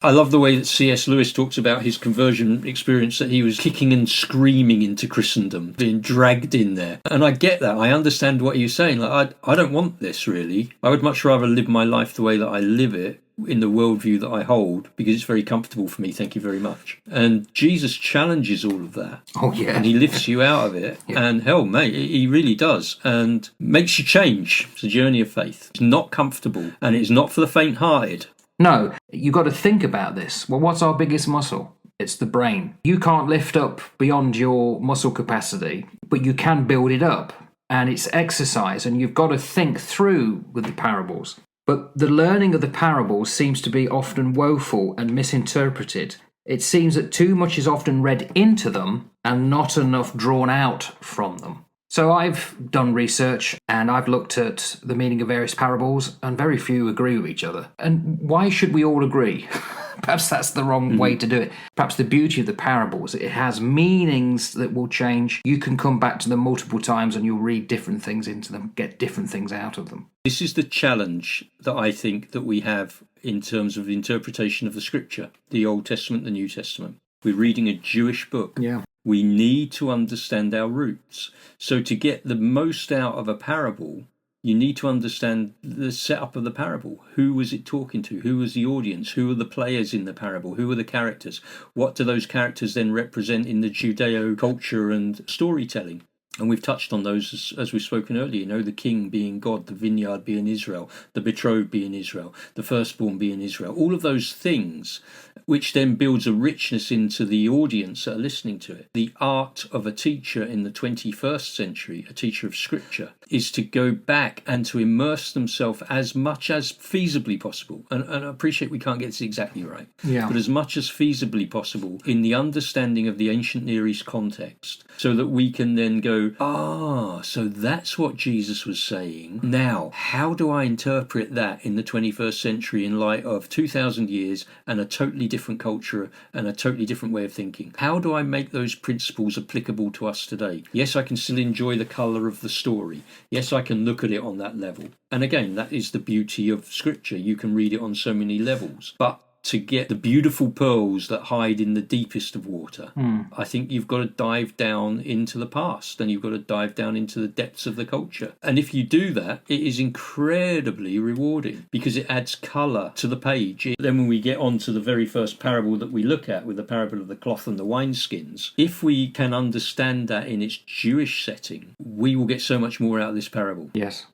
I love the way that C.S. Lewis talks about his conversion experience, that he was kicking and screaming into Christendom, being dragged in there. And I get that. I understand what you're saying. Like, I don't want this, really. I would much rather live my life the way that I live it, in the worldview that I hold, because it's very comfortable for me, thank you very much. And Jesus challenges all of that. Oh, yeah. And he lifts you out of it. Yeah. And hell, mate, he really does. And makes you change. It's a journey of faith. It's not comfortable, and it's not for the faint-hearted. No, you've got to think about this. Well, what's our biggest muscle? It's the brain. You can't lift up beyond your muscle capacity, but you can build it up. And it's exercise, and you've got to think through with the parables. But the learning of the parables seems to be often woeful and misinterpreted. It seems that too much is often read into them and not enough drawn out from them. So I've done research and I've looked at the meaning of various parables, and very few agree with each other. And why should we all agree? Perhaps that's the wrong way to do it. Perhaps the beauty of the parables, it has meanings that will change. You can come back to them multiple times and you'll read different things into them, get different things out of them. This is the challenge that I think that we have in terms of the interpretation of the scripture, the Old Testament, the New Testament. We're reading a Jewish book. Yeah. We need to understand our roots. So to get the most out of a parable, you need to understand the setup of the parable. Who was it talking to? Who was the audience? Who are the players in the parable? Who are the characters? What do those characters then represent in the Judeo culture and storytelling? And we've touched on those as we've spoken earlier, the king being God, the vineyard being Israel, the betrothed being Israel, the firstborn being Israel, all of those things, which then builds a richness into the audience that are listening to it. The art of a teacher in the 21st century, a teacher of scripture, is to go back and to immerse themselves as much as feasibly possible. And I appreciate we can't get this exactly right, but as much as feasibly possible in the understanding of the ancient Near East context, so that we can then go, so that's what Jesus was saying. Now, how do I interpret that in the 21st century in light of 2,000 years and a totally different culture and a totally different way of thinking? How do I make those principles applicable to us today? Yes, I can still enjoy the colour of the story. Yes, I can look at it on that level. And again, that is the beauty of Scripture. You can read it on so many levels. But to get the beautiful pearls that hide in the deepest of water, I think you've got to dive down into the past, and you've got to dive down into the depths of the culture. And if you do that, it is incredibly rewarding because it adds colour to the page. Then when we get on to the very first parable that we look at, with the parable of the cloth and the wineskins, if we can understand that in its Jewish setting, we will get so much more out of this parable. Yes.